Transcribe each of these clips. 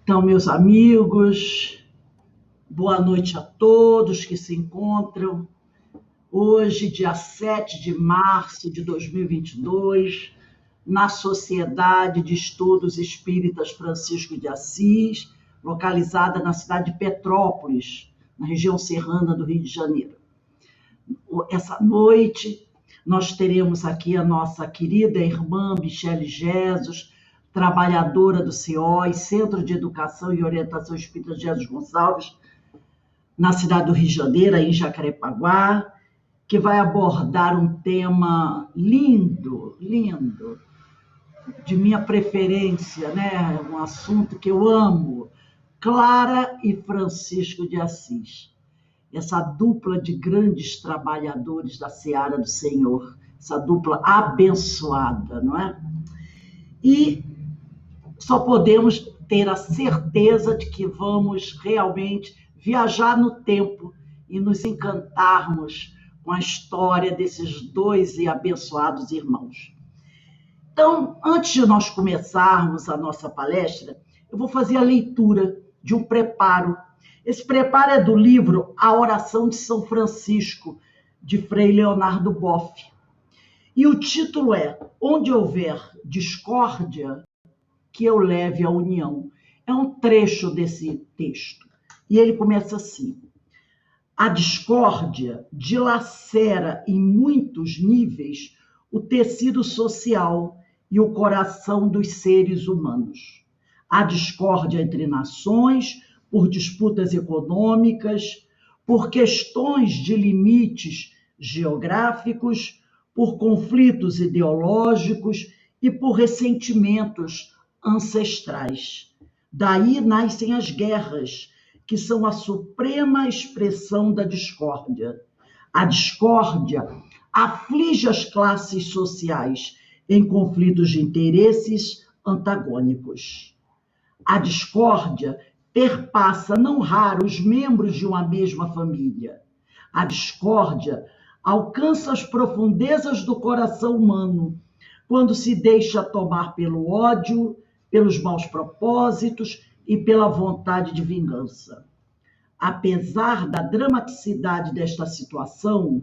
Então, meus amigos, boa noite a todos que se encontram hoje, dia 7 de março de 2022, na Sociedade de Estudos Espíritas Francisco de Assis, localizada na cidade de Petrópolis, na região serrana do Rio de Janeiro. Essa noite, nós teremos aqui a nossa querida irmã Michele Jesus, trabalhadora do CEOI, Centro de Educação e Orientação Espírita Jesus Gonçalves, na cidade do Rio de Janeiro, em Jacarepaguá, que vai abordar um tema lindo, de minha preferência, né? Um assunto que eu amo, Clara e Francisco de Assis. Essa dupla de grandes trabalhadores da Seara do Senhor, essa dupla abençoada, não é? E só podemos ter a certeza de que vamos realmente viajar no tempo e nos encantarmos com a história desses dois e abençoados irmãos. Então, antes de nós começarmos a nossa palestra, eu vou fazer a leitura de um preparo. Esse preparo é do livro A Oração de São Francisco, de Frei Leonardo Boff. E o título é Onde houver discórdia, que eu leve à união. É um trecho desse texto. E ele começa assim. A discórdia dilacera em muitos níveis o tecido social e o coração dos seres humanos. Há discórdia entre nações, por disputas econômicas, por questões de limites geográficos, por conflitos ideológicos e por ressentimentos ancestrais. Daí nascem as guerras, que são a suprema expressão da discórdia. A discórdia aflige as classes sociais em conflitos de interesses antagônicos. A discórdia perpassa não raro os membros de uma mesma família. A discórdia alcança as profundezas do coração humano quando se deixa tomar pelo ódio, pelos maus propósitos e pela vontade de vingança. Apesar da dramaticidade desta situação,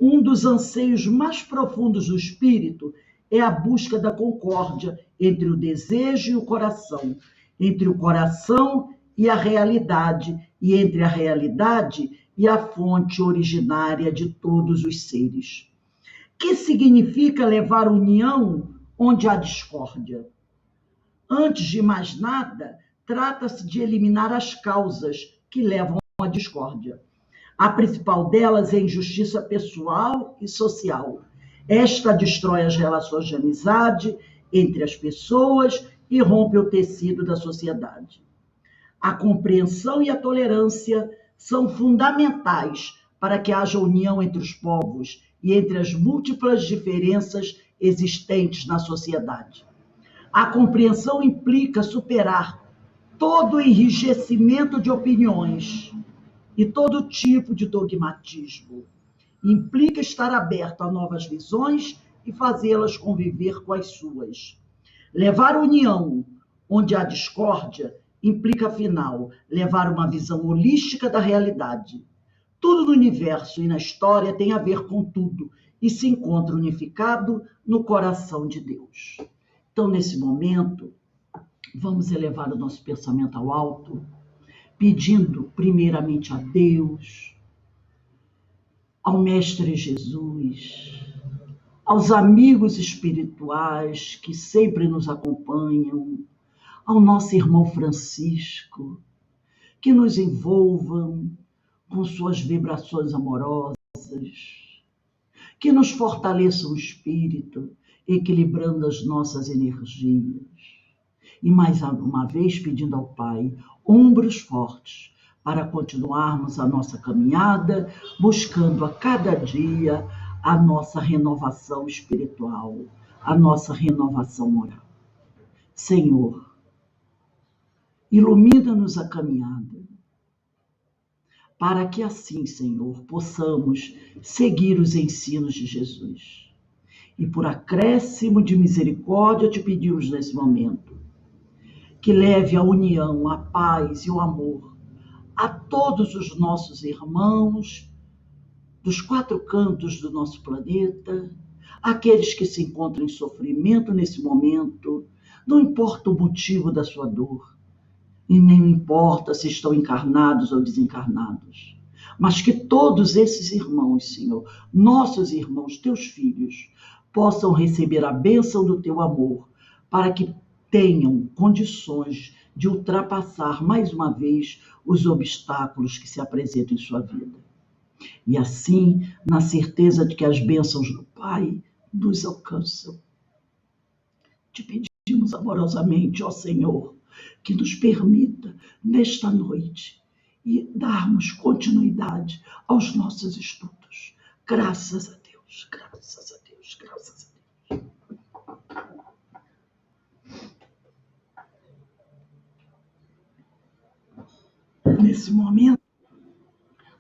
um dos anseios mais profundos do espírito é a busca da concórdia entre o desejo e o coração, entre o coração e a realidade, e entre a realidade e a fonte originária de todos os seres. Que significa levar união onde há discórdia? Antes de mais nada, trata-se de eliminar as causas que levam à discórdia. A principal delas é a injustiça pessoal e social. Esta destrói as relações de amizade entre as pessoas e rompe o tecido da sociedade. A compreensão e a tolerância são fundamentais para que haja união entre os povos e entre as múltiplas diferenças existentes na sociedade. A compreensão implica superar todo o enrijecimento de opiniões e todo tipo de dogmatismo. Implica estar aberto a novas visões e fazê-las conviver com as suas. Levar união onde há discórdia implica, afinal, levar uma visão holística da realidade. Tudo no universo e na história tem a ver com tudo e se encontra unificado no coração de Deus. Então, nesse momento, vamos elevar o nosso pensamento ao alto, pedindo primeiramente a Deus, ao Mestre Jesus, aos amigos espirituais que sempre nos acompanham, ao nosso irmão Francisco, que nos envolvam com suas vibrações amorosas, que nos fortaleçam o espírito, equilibrando as nossas energias. E mais uma vez pedindo ao Pai ombros fortes para continuarmos a nossa caminhada, buscando a cada dia a nossa renovação espiritual, a nossa renovação moral. Senhor, ilumina-nos a caminhada, para que assim, Senhor, possamos seguir os ensinos de Jesus. E por acréscimo de misericórdia te pedimos nesse momento, que leve a união, a paz e o amor a todos os nossos irmãos dos quatro cantos do nosso planeta, aqueles que se encontram em sofrimento nesse momento, não importa o motivo da sua dor, e nem importa se estão encarnados ou desencarnados, mas que todos esses irmãos, Senhor, nossos irmãos, teus filhos, possam receber a bênção do teu amor, para que tenham condições de ultrapassar mais uma vez os obstáculos que se apresentam em sua vida. E assim, na certeza de que as bênçãos do Pai nos alcançam. Te pedimos amorosamente, ó Senhor, que nos permita, nesta noite, e darmos continuidade aos nossos estudos. Graças a Deus, graças a Deus, graças a Deus. Nesse momento,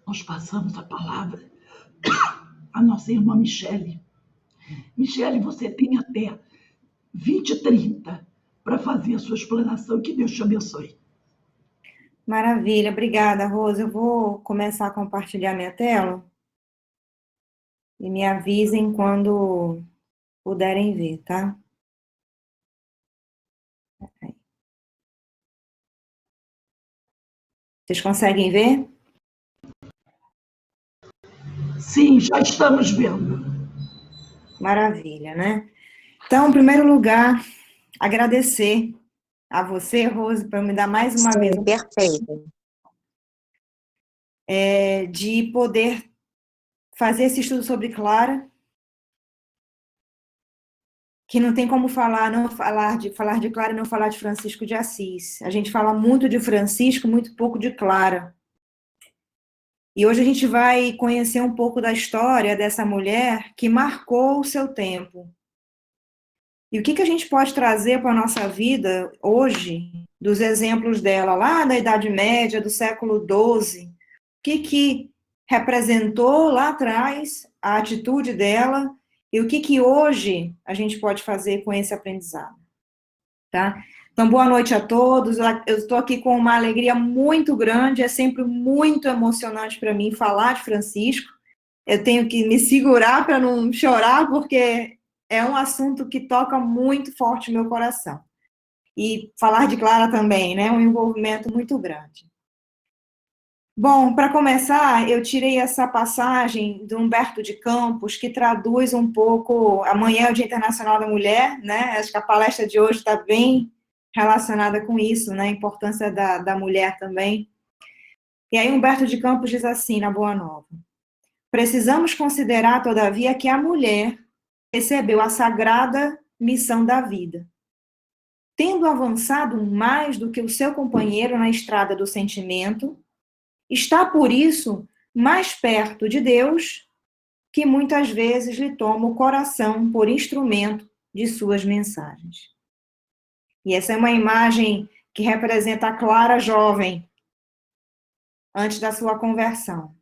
nós passamos a palavra à nossa irmã Michele. Michele, você tem até 20h30 para fazer a sua explanação. Que Deus te abençoe. Maravilha, obrigada, Rosa. Eu vou começar a compartilhar minha tela e me avisem quando puderem ver, tá? Vocês conseguem ver? Sim, já estamos vendo. Maravilha, né? Então, em primeiro lugar, agradecer a você, Rose, por me dar mais uma vez Perfeito. de poder fazer esse estudo sobre Clara, que não tem como não falar de Clara e não falar de Francisco de Assis. A gente fala muito de Francisco, muito pouco de Clara. E hoje a gente vai conhecer um pouco da história dessa mulher que marcou o seu tempo. E o que a gente pode trazer para a nossa vida hoje, dos exemplos dela lá da Idade Média, do século XII, o que representou lá atrás a atitude dela e o que hoje a gente pode fazer com esse aprendizado, tá? Então, boa noite a todos. Eu estou aqui com uma alegria muito grande, é sempre muito emocionante para mim falar de Francisco. Eu tenho que me segurar para não chorar, porque é um assunto que toca muito forte o meu coração. E falar de Clara também, né? Um envolvimento muito grande. Bom, para começar, eu tirei essa passagem do Humberto de Campos, que traduz um pouco. Amanhã é o Dia Internacional da Mulher, né? Acho que a palestra de hoje está bem relacionada com isso, né? A importância da mulher também. E aí, Humberto de Campos diz assim, na Boa Nova: precisamos considerar, todavia, que a mulher recebeu a sagrada missão da vida, tendo avançado mais do que o seu companheiro na estrada do sentimento, está, por isso, mais perto de Deus, que muitas vezes lhe toma o coração por instrumento de suas mensagens. E essa é uma imagem que representa a Clara jovem, antes da sua conversão.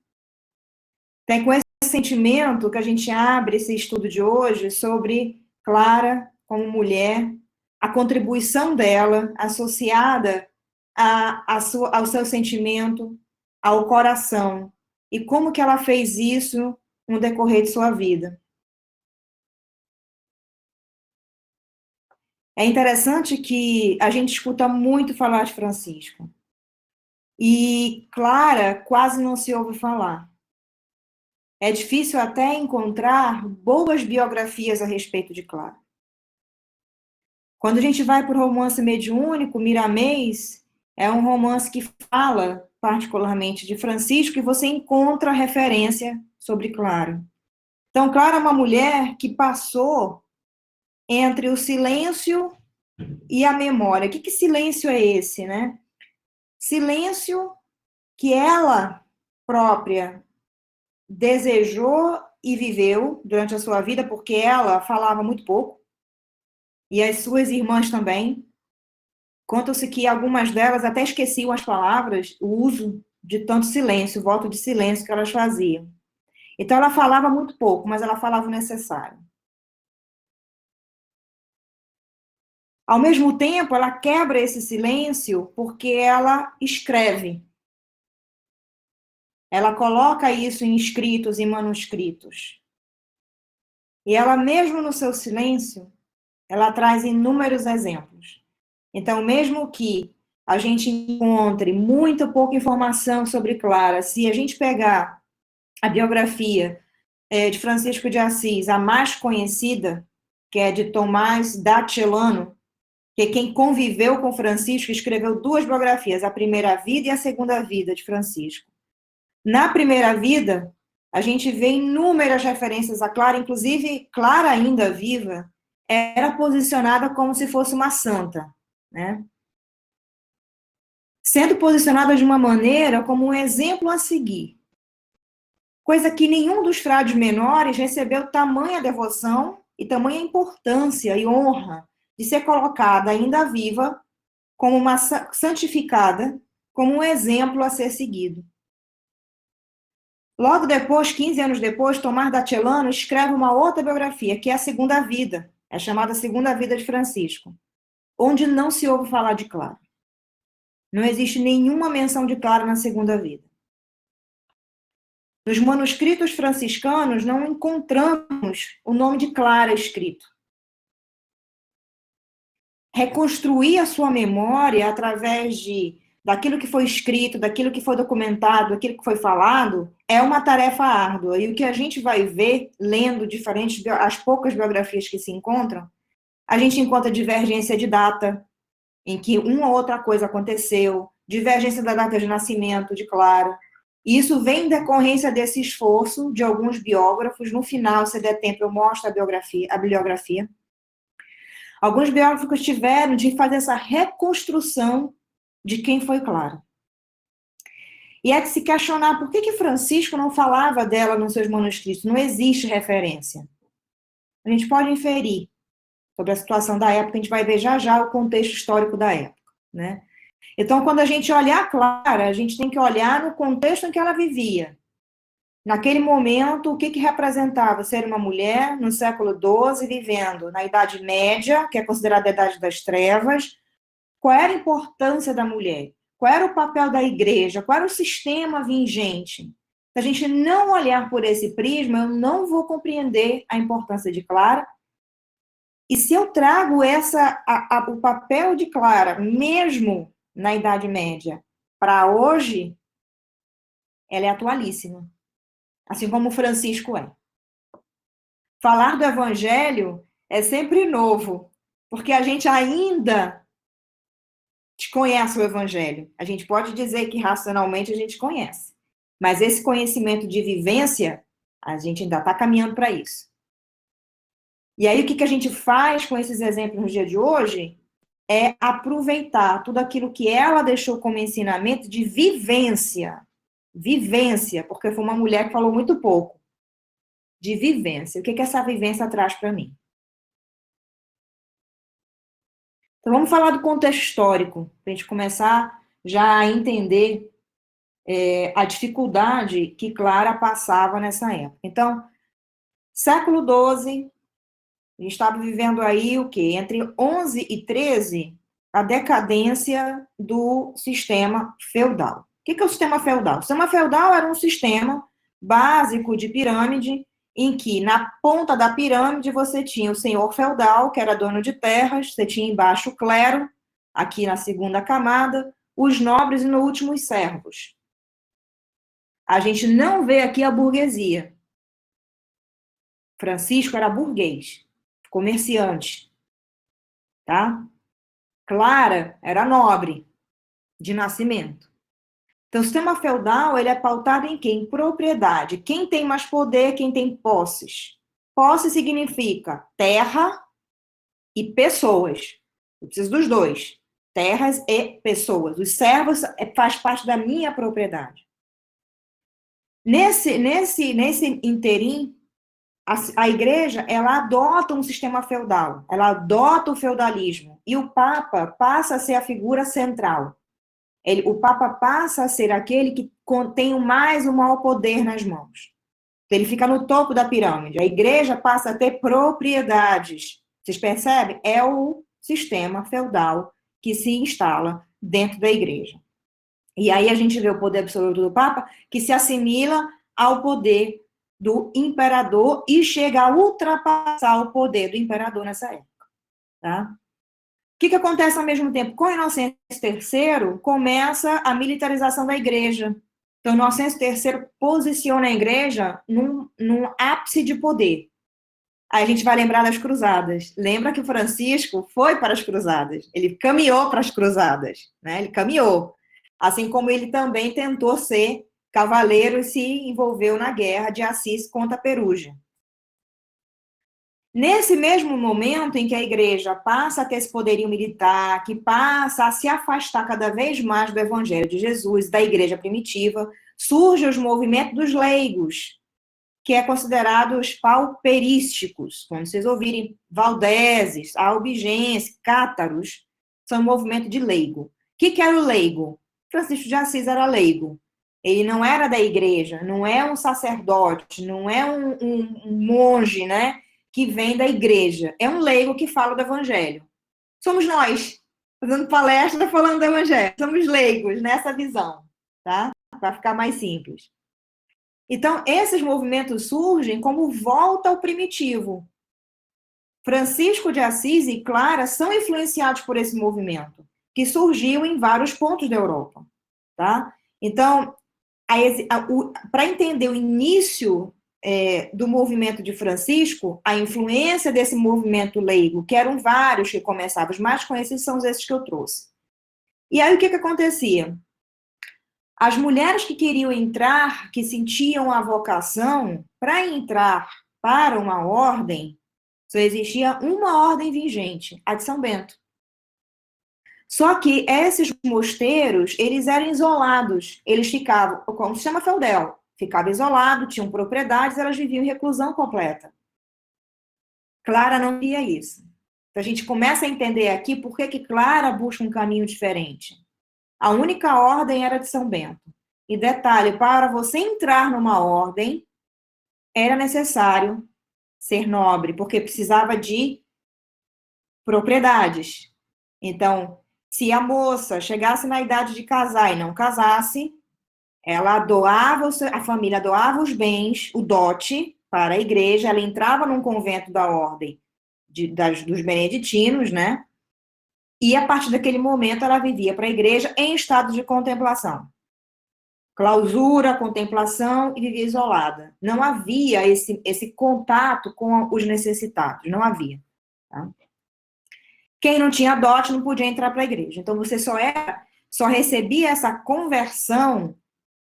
Tem com esse sentimento que a gente abre esse estudo de hoje sobre Clara como mulher, a contribuição dela associada ao seu sentimento, ao coração, e como que ela fez isso no decorrer de sua vida. É interessante que a gente escuta muito falar de Francisco, e Clara quase não se ouve falar. É difícil até encontrar boas biografias a respeito de Clara. Quando a gente vai para o romance mediúnico, Miramês, é um romance que fala particularmente de Francisco e você encontra referência sobre Clara. Então, Clara é uma mulher que passou entre o silêncio e a memória. Que silêncio é esse, né? Silêncio que ela própria desejou e viveu durante a sua vida, porque ela falava muito pouco, e as suas irmãs também. Conta-se que algumas delas até esqueciam as palavras, o uso de tanto silêncio, o voto de silêncio que elas faziam. Então, ela falava muito pouco, mas ela falava o necessário. Ao mesmo tempo, ela quebra esse silêncio porque ela escreve. Ela coloca isso em escritos, em manuscritos. E ela, mesmo no seu silêncio, ela traz inúmeros exemplos. Então, mesmo que a gente encontre muito pouca informação sobre Clara, se a gente pegar a biografia de Francisco de Assis, a mais conhecida, que é de Tomás da Celano, que é quem conviveu com Francisco, escreveu 2 biografias, a Primeira Vida e a Segunda Vida de Francisco. Na Primeira Vida, a gente vê inúmeras referências a Clara, inclusive Clara, ainda viva, era posicionada como se fosse uma santa, né? Sendo posicionada de uma maneira como um exemplo a seguir, coisa que nenhum dos frades menores recebeu tamanha devoção e tamanha importância e honra de ser colocada ainda viva como uma santificada, como um exemplo a ser seguido. Logo depois, 15 anos depois, Tomás da Celano escreve uma outra biografia, que é a Segunda Vida, é chamada Segunda Vida de Francisco, onde não se ouve falar de Clara. Não existe nenhuma menção de Clara na Segunda Vida. Nos manuscritos franciscanos, não encontramos o nome de Clara escrito. Reconstruir a sua memória através daquilo que foi escrito, daquilo que foi documentado, daquilo que foi falado, é uma tarefa árdua. E o que a gente vai ver, lendo as poucas biografias que se encontram, a gente encontra divergência de data, em que uma ou outra coisa aconteceu, divergência da data de nascimento de Clara. E isso vem em decorrência desse esforço de alguns biógrafos. No final, se der tempo, eu mostro a bibliografia. Alguns biógrafos tiveram de fazer essa reconstrução de quem foi Clara. E é de se questionar por que Francisco não falava dela nos seus manuscritos. Não existe referência. A gente pode inferir sobre a situação da época, a gente vai ver já o contexto histórico da época, né? Então, quando a gente olhar Clara, a gente tem que olhar no contexto em que ela vivia. Naquele momento, o que representava ser uma mulher no século XII, vivendo na Idade Média, que é considerada a Idade das Trevas. Qual era a importância da mulher? Qual era o papel da igreja? Qual era o sistema vigente? Se a gente não olhar por esse prisma, eu não vou compreender a importância de Clara. E se eu trago o papel de Clara, mesmo na Idade Média, para hoje, ela é atualíssima. Assim como Francisco é. Falar do Evangelho é sempre novo, porque a gente ainda conhece o Evangelho. A gente pode dizer que racionalmente a gente conhece, mas esse conhecimento de vivência, a gente ainda está caminhando para isso. E aí, o que a gente faz com esses exemplos no dia de hoje é aproveitar tudo aquilo que ela deixou como ensinamento de vivência. Vivência, porque foi uma mulher que falou muito pouco. De vivência. O que essa vivência traz para mim? Então, vamos falar do contexto histórico, para a gente começar já a entender a dificuldade que Clara passava nessa época. Então, século XII, a gente estava vivendo aí o quê? Entre 11 e 13, a decadência do sistema feudal. O que é o sistema feudal? O sistema feudal era um sistema básico de pirâmide, em que na ponta da pirâmide você tinha o senhor feudal, que era dono de terras, você tinha embaixo o clero, aqui na segunda camada, os nobres e no último os servos. A gente não vê aqui a burguesia. Francisco era burguês, comerciante, tá? Clara era nobre, de nascimento. Então, o sistema feudal, ele é pautado em quê? Em propriedade. Quem tem mais poder, quem tem posses. Posse significa terra e pessoas. Eu preciso dos dois. Terras e pessoas. Os servos faz parte da minha propriedade. Nesse interim, a igreja, ela adota um sistema feudal. Ela adota o feudalismo. E o Papa passa a ser a figura central. O Papa passa a ser aquele que tem o maior poder nas mãos. Ele fica no topo da pirâmide. A igreja passa a ter propriedades. Vocês percebem? É o sistema feudal que se instala dentro da igreja. E aí a gente vê o poder absoluto do Papa, que se assimila ao poder do imperador e chega a ultrapassar o poder do imperador nessa época. Tá? O que acontece ao mesmo tempo? Com Inocêncio III, começa a militarização da igreja. Então, Inocêncio III posiciona a igreja num ápice de poder. Aí a gente vai lembrar das cruzadas. Lembra que o Francisco foi para as cruzadas. Ele caminhou para as cruzadas. Né? Ele caminhou. Assim como ele também tentou ser cavaleiro e se envolveu na guerra de Assis contra a Perugia. Nesse mesmo momento em que a igreja passa a ter esse poderio militar, que passa a se afastar cada vez mais do evangelho de Jesus, da igreja primitiva, surgem os movimentos dos leigos, que é considerado os pauperísticos. Quando vocês ouvirem valdeses, albigenses, cátaros, são um movimento de leigo. O que era o leigo? Francisco de Assis era leigo. Ele não era da igreja, não é um sacerdote, não é um monge, né, que vem da igreja. É um leigo que fala do evangelho. Somos nós, fazendo palestra falando do evangelho. Somos leigos nessa visão, tá? Para ficar mais simples. Então, esses movimentos surgem como volta ao primitivo. Francisco de Assis e Clara são influenciados por esse movimento, que surgiu em vários pontos da Europa, tá? Então, para entender o início do movimento de Francisco, a influência desse movimento leigo, que eram vários que começavam, os mais conhecidos são esses que eu trouxe. E aí, o que acontecia? As mulheres que queriam entrar, que sentiam a vocação, para entrar para uma ordem, só existia uma ordem vigente, a de São Bento. Só que esses mosteiros, eles eram isolados, eles ficavam, como se chama feudal, ficava isolado, tinham propriedades, elas viviam em reclusão completa. Clara não via isso. Então a gente começa a entender aqui por que Clara busca um caminho diferente. A única ordem era de São Bento. E detalhe, para você entrar numa ordem, era necessário ser nobre, porque precisava de propriedades. Então, se a moça chegasse na idade de casar e não casasse, ela doava, a família doava os bens, o dote, para a igreja, ela entrava num convento da ordem dos beneditinos, né? E a partir daquele momento ela vivia para a igreja em estado de contemplação. Clausura, contemplação e vivia isolada. Não havia esse contato com os necessitados, não havia. Tá? Quem não tinha dote não podia entrar para a igreja. Então, você só recebia essa conversão,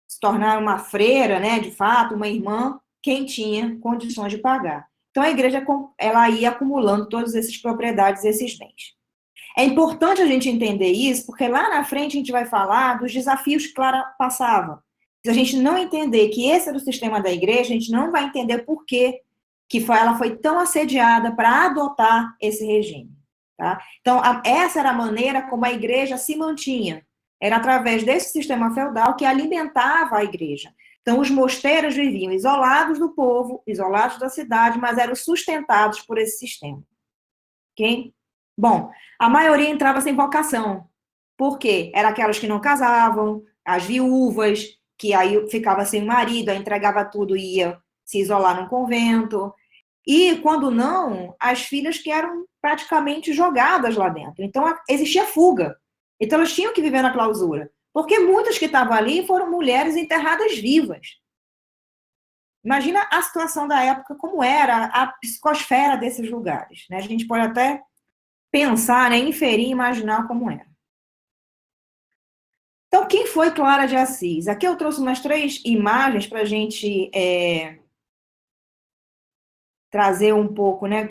se tornar uma freira, né, de fato, uma irmã, quem tinha condições de pagar. Então, a igreja ela ia acumulando todas essas propriedades, esses bens. É importante a gente entender isso, porque lá na frente a gente vai falar dos desafios que Clara passava. Se a gente não entender que esse era o sistema da igreja, a gente não vai entender por que ela foi tão assediada para adotar esse regime. Tá? Então, essa era a maneira como a igreja se mantinha. Era através desse sistema feudal que alimentava a igreja. Então, os mosteiros viviam isolados do povo, isolados da cidade, mas eram sustentados por esse sistema. Ok? Bom, a maioria entrava sem vocação. Por quê? Eram aquelas que não casavam, as viúvas, que aí ficava sem marido, aí entregava tudo e ia se isolar num convento. E, quando não, as filhas que eram praticamente jogadas lá dentro. Então, existia fuga. Então, elas tinham que viver na clausura. Porque muitas que estavam ali foram mulheres enterradas vivas. Imagina a situação da época, como era a psicosfera desses lugares. Né? A gente pode até pensar, né, inferir, imaginar como era. Então, quem foi Clara de Assis? Aqui eu trouxe umas 3 imagens para a gente trazer um pouco, né,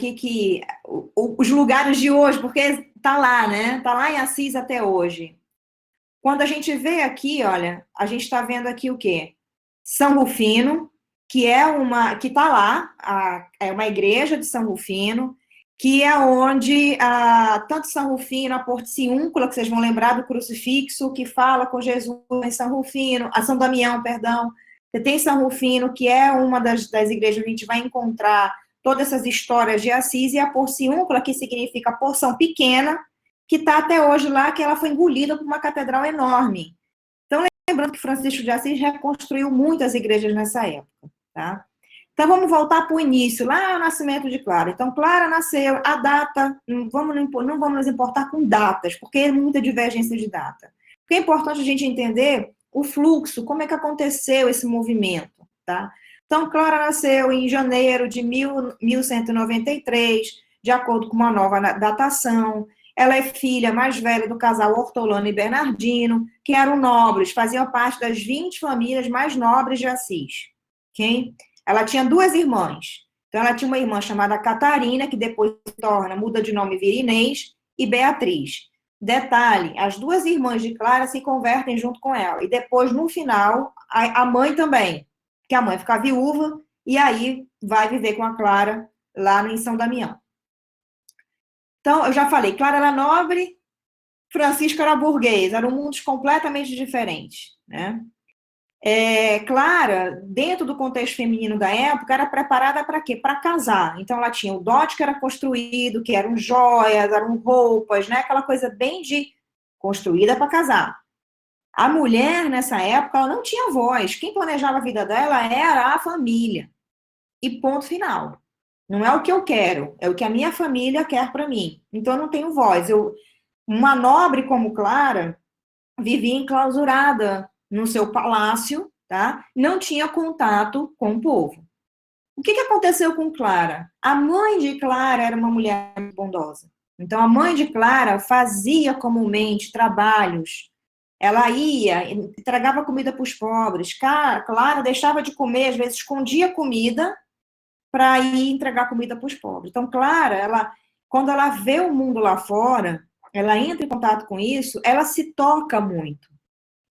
os lugares de hoje, porque está lá, né, está lá em Assis até hoje. Quando a gente vê aqui, olha, a gente está vendo aqui o quê? São Rufino, que está lá, é uma igreja de São Rufino, que é onde tanto São Rufino, a Porciúncula, que vocês vão lembrar do crucifixo, que fala com Jesus em São Rufino, a São Damião, perdão. Você tem São Rufino, que é uma das igrejas que a gente vai encontrar todas essas histórias de Assis, e a Porciúncula, que significa porção pequena, que está até hoje lá, que ela foi engolida por uma catedral enorme. Então, lembrando que Francisco de Assis reconstruiu muitas igrejas nessa época, tá? Então, vamos voltar para o início, lá o nascimento de Clara. Então, Clara nasceu, a data, não vamos nos importar com datas, porque é muita divergência de data. Porque é importante a gente entender o fluxo, como é que aconteceu esse movimento, tá? Então, Clara nasceu em janeiro de 1193, de acordo com uma nova datação. Ela é filha mais velha do casal Hortolano e Bernardino, que eram nobres, faziam parte das 20 famílias mais nobres de Assis, ok? Ela tinha 2 irmãs. Então, ela tinha uma irmã chamada Catarina, que depois muda de nome vira Inês, e Beatriz. Detalhe, as 2 irmãs de Clara se convertem junto com ela. E depois, no final, a mãe também, que a mãe fica viúva, e aí vai viver com a Clara lá em São Damião. Então, eu já falei, Clara era nobre, Francisco era burguês, eram mundos completamente diferentes, né? Clara, dentro do contexto feminino da época, era preparada para quê? Para casar. Então, ela tinha o dote que era construído, que eram joias, eram roupas, né? Aquela coisa bem de construída para casar. A mulher, nessa época, ela não tinha voz. Quem planejava a vida dela era a família. E ponto final. Não é o que eu quero, é o que a minha família quer para mim. Então, eu não tenho voz. Uma nobre como Clara vivia enclausurada no seu palácio, tá? Não tinha contato com o povo. O que aconteceu com Clara? A mãe de Clara era uma mulher bondosa. Então, a mãe de Clara fazia comumente trabalhos. Ela ia, entregava comida para os pobres. Clara deixava de comer, às vezes escondia comida para ir entregar comida para os pobres. Então, Clara, quando ela vê o mundo lá fora, ela entra em contato com isso, ela se toca muito.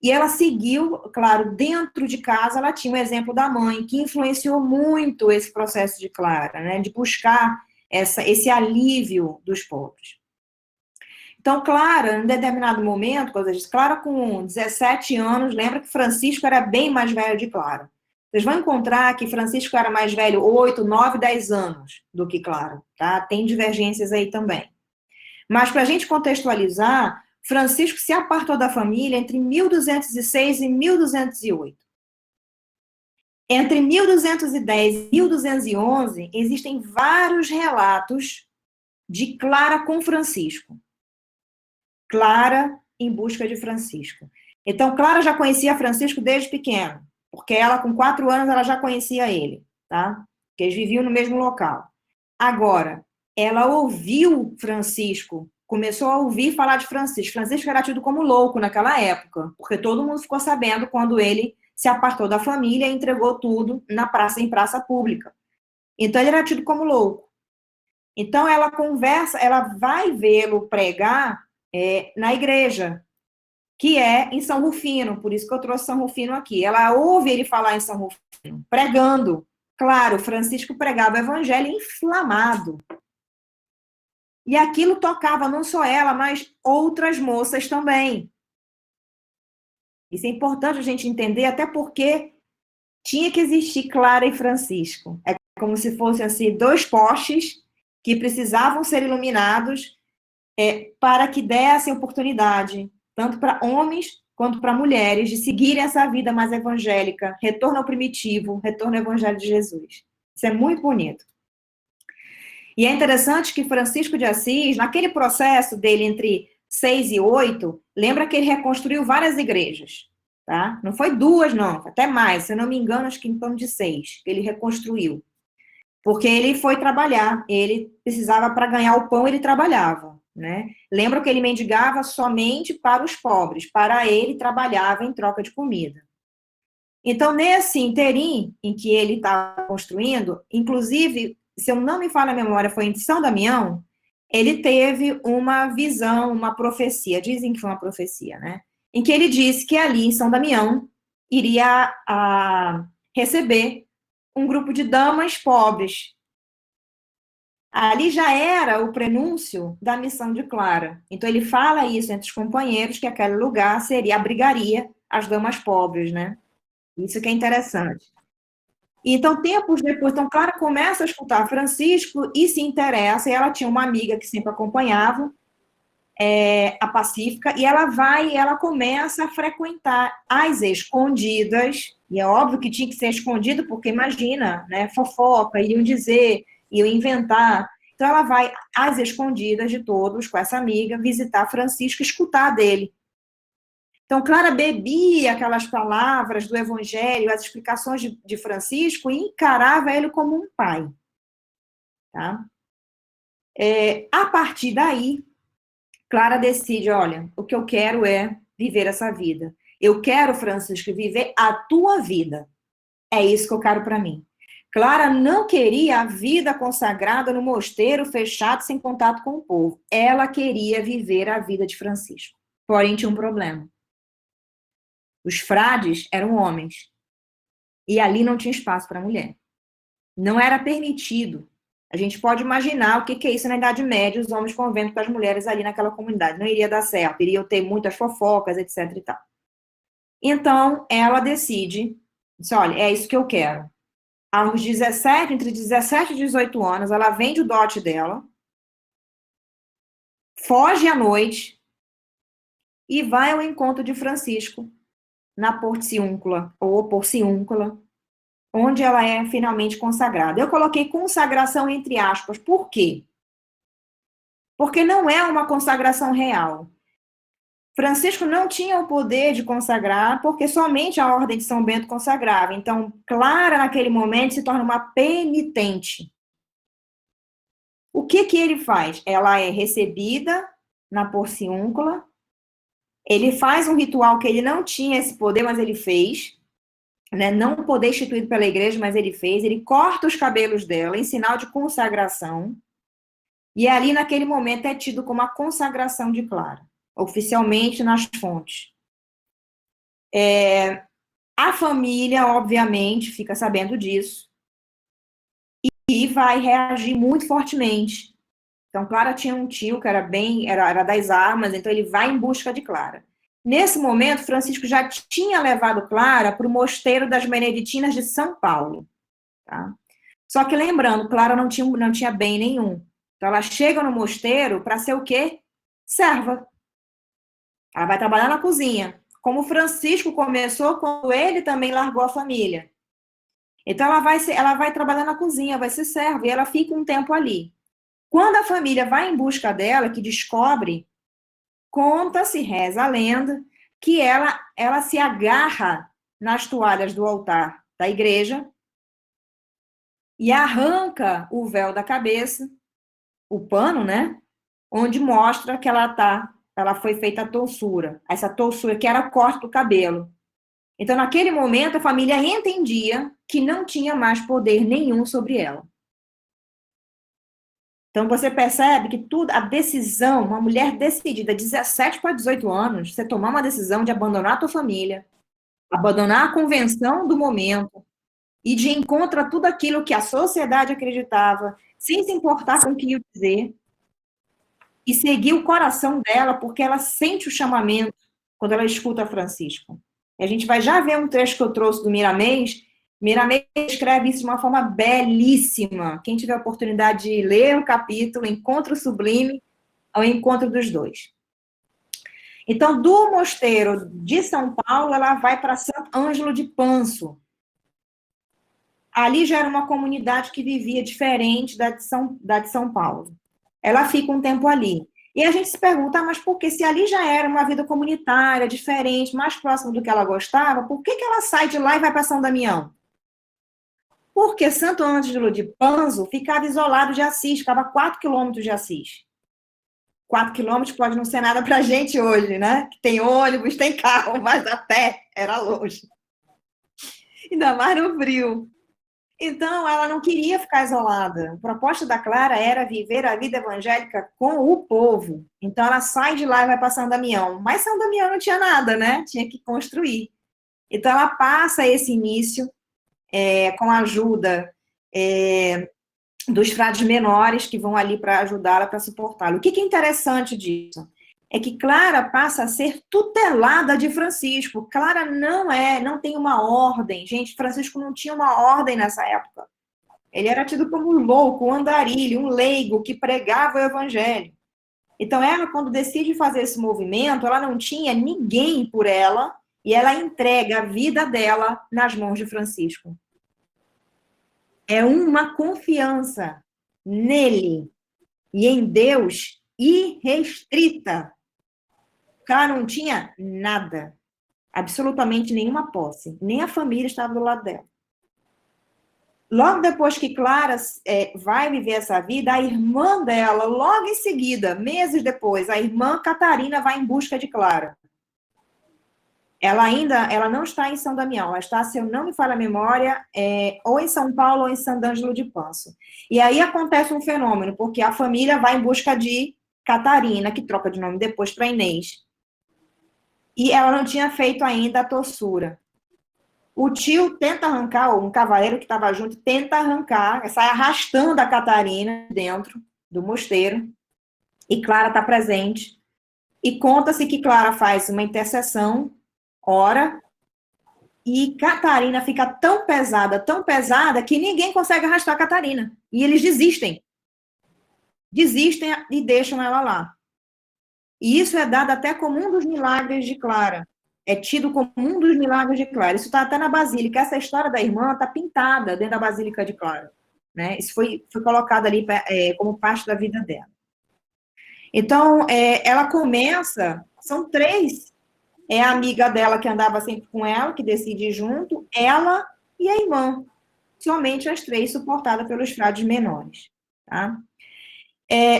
E ela seguiu, claro, dentro de casa, ela tinha o exemplo da mãe, que influenciou muito esse processo de Clara, né, de buscar esse alívio dos pobres. Então, Clara, em determinado momento, Clara com 17 anos, lembra que Francisco era bem mais velho de Clara. Vocês vão encontrar que Francisco era mais velho 8, 9, 10 anos do que Clara, tá? Tem divergências aí também. Mas, para a gente contextualizar, Francisco se apartou da família entre 1206 e 1208. Entre 1210 e 1211, existem vários relatos de Clara com Francisco. Clara em busca de Francisco. Então, Clara já conhecia Francisco desde pequeno, porque ela, com 4 anos, ela já conhecia ele, tá? Porque eles viviam no mesmo local. Agora, ela ouviu Francisco, começou a ouvir falar de Francisco. Francisco era tido como louco naquela época, porque todo mundo ficou sabendo quando ele se apartou da família e entregou tudo em praça pública. Então, ele era tido como louco. Então, ela vai vê-lo pregar na igreja, que é em São Rufino, por isso que eu trouxe São Rufino aqui. Ela ouve ele falar em São Rufino, pregando. Claro, Francisco pregava o evangelho inflamado. E aquilo tocava não só ela, mas outras moças também. Isso é importante a gente entender, até porque tinha que existir Clara e Francisco. É como se fossem assim, 2 postes que precisavam ser iluminados para que dessem oportunidade, tanto para homens quanto para mulheres, de seguirem essa vida mais evangélica, retorno ao primitivo, retorno ao evangelho de Jesus. Isso é muito bonito. E é interessante que Francisco de Assis, naquele processo dele entre 6 e 8, lembra que ele reconstruiu várias igrejas, tá? Não foi 2, não, até mais, se eu não me engano, acho que em torno de 6, que ele reconstruiu. Porque ele foi trabalhar, ele precisava, para ganhar o pão, ele trabalhava, né? Lembra que ele mendigava somente para os pobres, para ele trabalhava em troca de comida. Então, nesse interim em que ele estava construindo, inclusive, se eu não me falha a memória, foi em São Damião, ele teve uma visão, uma profecia, dizem que foi uma profecia, né? Em que ele disse que ali em São Damião iria receber um grupo de damas pobres. Ali já era o prenúncio da missão de Clara. Então, ele fala isso entre os companheiros, que aquele lugar abrigaria as damas pobres, né? Isso que é interessante. Então, tempos depois, então, Clara começa a escutar Francisco e se interessa, e ela tinha uma amiga que sempre acompanhava, a Pacífica, e ela começa a frequentar as escondidas, e é óbvio que tinha que ser escondido, porque imagina, né, fofoca, iam dizer, iam inventar. Então, ela vai às escondidas de todos, com essa amiga, visitar Francisco, escutar dele. Então, Clara bebia aquelas palavras do Evangelho, as explicações de Francisco, e encarava ele como um pai. Tá? A partir daí, Clara decide, olha, o que eu quero é viver essa vida. Eu quero, Francisco, viver a tua vida. É isso que eu quero para mim. Clara não queria a vida consagrada no mosteiro fechado, sem contato com o povo. Ela queria viver a vida de Francisco. Porém, tinha um problema. Os frades eram homens. E ali não tinha espaço para mulher. Não era permitido. A gente pode imaginar o que é isso na Idade Média, os homens convivendo com as mulheres ali naquela comunidade. Não iria dar certo, iriam ter muitas fofocas, etc e tal. Então, ela decide, diz, olha, é isso que eu quero. Aos 17, entre 17 e 18 anos, ela vende o dote dela, foge à noite e vai ao encontro de Francisco na Porciúncula, ou Porciúncula, onde ela é finalmente consagrada. Eu coloquei consagração entre aspas. Por quê? Porque não é uma consagração real. Francisco não tinha o poder de consagrar, porque somente a Ordem de São Bento consagrava. Então, Clara, naquele momento, se torna uma penitente. O que ele faz? Ela é recebida na Porciúncula, ele faz um ritual que ele não tinha esse poder, mas ele fez, né? Não um poder instituído pela igreja, mas ele fez, ele corta os cabelos dela em sinal de consagração, e ali, naquele momento, é tido como a consagração de Clara, oficialmente nas fontes. A família, obviamente, fica sabendo disso e vai reagir muito fortemente. Então, Clara tinha um tio que era das armas, então ele vai em busca de Clara. Nesse momento, Francisco já tinha levado Clara para o mosteiro das Beneditinas de São Paulo. Tá? Só que lembrando, Clara não tinha bem nenhum. Então, ela chega no mosteiro para ser o quê? Serva. Ela vai trabalhar na cozinha. Como Francisco começou quando ele também largou a família. Então, ela vai trabalhar na cozinha, vai ser serva, e ela fica um tempo ali. Quando a família vai em busca dela, que descobre, conta-se, reza a lenda, que ela se agarra nas toalhas do altar da igreja e arranca o véu da cabeça, o pano, né? Onde mostra que ela foi feita a tonsura. Essa tonsura que era corte do cabelo. Então, naquele momento, a família entendia que não tinha mais poder nenhum sobre ela. Então, você percebe que a decisão, uma mulher decidida, 17 para 18 anos, você tomar uma decisão de abandonar a tua família, abandonar a convenção do momento, e de encontro a tudo aquilo que a sociedade acreditava, sem se importar com o que ia dizer, e seguir o coração dela, porque ela sente o chamamento quando ela escuta Francisco. E a gente vai já ver um trecho que eu trouxe do Miramês. Miramês escreve isso de uma forma belíssima. Quem tiver a oportunidade de ler o capítulo, Encontro Sublime, ao encontro dos dois. Então, do mosteiro de São Paulo, ela vai para Santo Ângelo de Panso. Ali já era uma comunidade que vivia diferente da de São Paulo. Ela fica um tempo ali. E a gente se pergunta, mas por que se ali já era uma vida comunitária, diferente, mais próxima do que ela gostava, por que ela sai de lá e vai para São Damião? Porque Santo Ângelo de Panso ficava isolado de Assis, ficava a 4 quilômetros de Assis. 4 quilômetros pode não ser nada para a gente hoje, né? Que tem ônibus, tem carro, mas a pé era longe. Ainda mais no frio. Então, ela não queria ficar isolada. A proposta da Clara era viver a vida evangélica com o povo. Então, ela sai de lá e vai para São Damião. Mas São Damião não tinha nada, né? Tinha que construir. Então, ela passa esse início com a ajuda dos frades menores que vão ali para ajudá-la, para suportá-la. O que é interessante disso? é que Clara passa a ser tutelada de Francisco. Clara não tem uma ordem. Gente, Francisco não tinha uma ordem nessa época. Ele era tido como um louco, um andarilho, um leigo que pregava o evangelho. Então, ela, quando decide fazer esse movimento, ela não tinha ninguém por ela, e ela entrega a vida dela nas mãos de Francisco. É uma confiança nele e em Deus irrestrita. Ela não tinha nada, absolutamente nenhuma posse, nem a família estava do lado dela. Logo depois que Clara vai viver essa vida, a irmã dela, logo em seguida, meses depois, a irmã Catarina vai em busca de Clara. Ela não está em São Damião, ela está, se eu não me falha a memória, ou em São Paulo ou em São Ângelo de Panso. E aí acontece um fenômeno, porque a família vai em busca de Catarina, que troca de nome depois para Inês. E ela não tinha feito ainda a tossura. O tio tenta arrancar, ou um cavaleiro que estava junto, tenta arrancar, sai arrastando a Catarina dentro do mosteiro, e Clara está presente. E conta-se que Clara faz uma intercessão, ora, e Catarina fica tão pesada, que ninguém consegue arrastar a Catarina. E eles desistem. Desistem e deixam ela lá. E isso é dado até como um dos milagres de Clara. É tido como um dos milagres de Clara. Isso está até na Basílica. Essa história da irmã está pintada dentro da Basílica de Clara. Né? Isso foi colocado ali como parte da vida dela. Então, ela começa, são 3. É a amiga dela que andava sempre com ela, que decide ir junto, ela e a irmã. Somente as 3 suportadas pelos frades menores. Tá?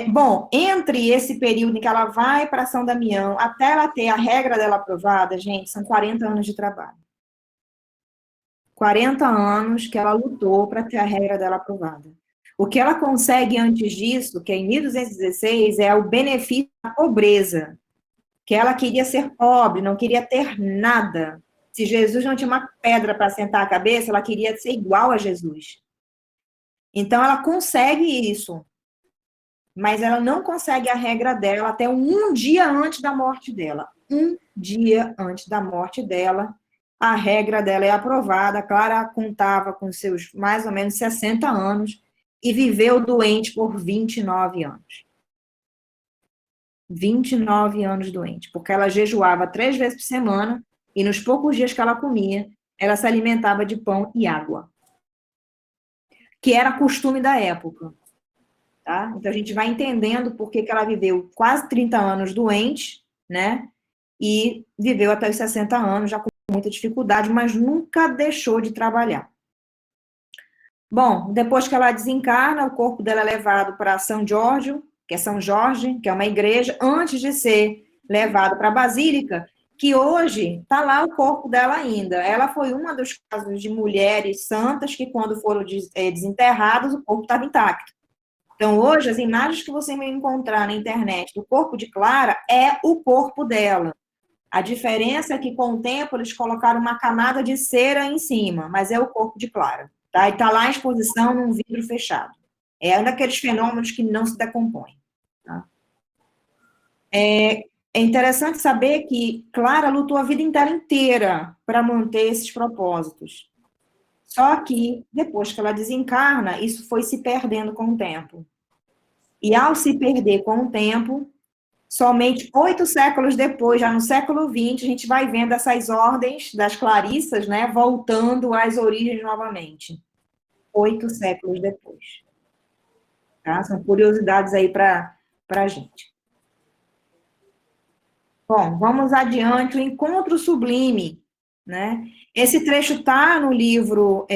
Bom, entre esse período em que ela vai para São Damião, até ela ter a regra dela aprovada, gente, são 40 anos de trabalho. 40 anos que ela lutou para ter a regra dela aprovada. O que ela consegue antes disso, que é em 1216, é o benefício da pobreza. Que ela queria ser pobre, não queria ter nada. Se Jesus não tinha uma pedra para sentar a cabeça, ela queria ser igual a Jesus. Então, ela consegue isso. Mas ela não consegue a regra dela até um dia antes da morte dela. Um dia antes da morte dela, a regra dela é aprovada. Clara contava com seus mais ou menos 60 anos e viveu doente por 29 anos. 29 anos doente, porque ela jejuava 3 vezes por semana e nos poucos dias que ela comia, ela se alimentava de pão e água, que era costume da época. Tá? Então, a gente vai entendendo por que ela viveu quase 30 anos doente, né? E viveu até os 60 anos, já com muita dificuldade, mas nunca deixou de trabalhar. Bom, depois que ela desencarna, o corpo dela é levado para São Jorge, que é uma igreja, antes de ser levado para a Basílica, que hoje está lá o corpo dela ainda. Ela foi uma dos casos de mulheres santas que, quando foram desenterradas, o corpo estava intacto. Então, hoje, as imagens que você vai encontrar na internet do corpo de Clara é o corpo dela. A diferença é que, com o tempo, eles colocaram uma camada de cera em cima, mas é o corpo de Clara. Tá? E está lá em exposição num vidro fechado. É um daqueles fenômenos que não se decompõem. Tá? É interessante saber que Clara lutou a vida inteira para manter esses propósitos. Só que, depois que ela desencarna, isso foi se perdendo com o tempo. E, ao se perder com o tempo, somente 8 séculos depois, já no século XX, a gente vai vendo essas ordens das Clarissas, né, voltando às origens novamente. 8 séculos depois. Tá? São curiosidades aí para a gente. Bom, vamos adiante, o Encontro Sublime. Né? Esse trecho está no livro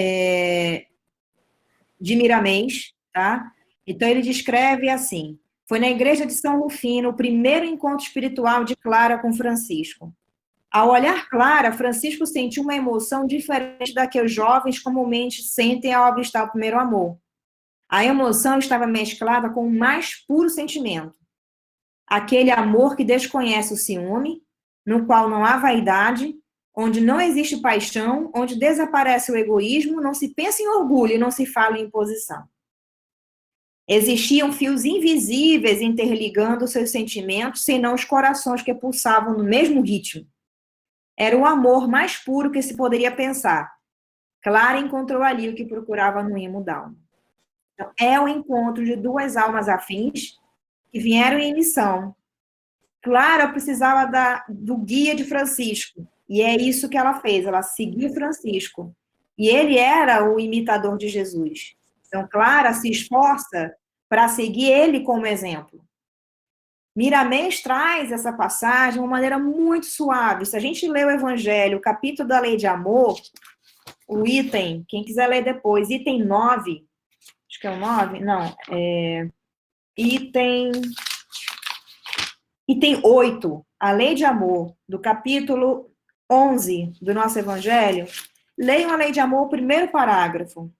de Miramês, tá? Então, ele descreve assim: foi na igreja de São Rufino o primeiro encontro espiritual de Clara com Francisco. Ao olhar Clara, Francisco sentiu uma emoção diferente da que os jovens comumente sentem ao avistar o primeiro amor. A emoção estava mesclada com o mais puro sentimento. Aquele amor que desconhece o ciúme, no qual não há vaidade, onde não existe paixão, onde desaparece o egoísmo, não se pensa em orgulho e não se fala em imposição. Existiam fios invisíveis interligando seus sentimentos, senão os corações que pulsavam no mesmo ritmo. Era o amor mais puro que se poderia pensar. Clara encontrou ali o que procurava no imo d'alma. Então, é o encontro de duas almas afins que vieram em missão. Clara precisava do guia de Francisco, e é isso que ela fez, ela seguiu Francisco. E ele era o imitador de Jesus. Então, Clara se esforça para seguir ele como exemplo. Miramês traz essa passagem de uma maneira muito suave. Se a gente lê o Evangelho, o capítulo da Lei de Amor, o item, quem quiser ler depois, item 9, acho que é o 9, não, item 8, a Lei de Amor, do capítulo 11 do nosso Evangelho, leiam a Lei de Amor, o primeiro parágrafo.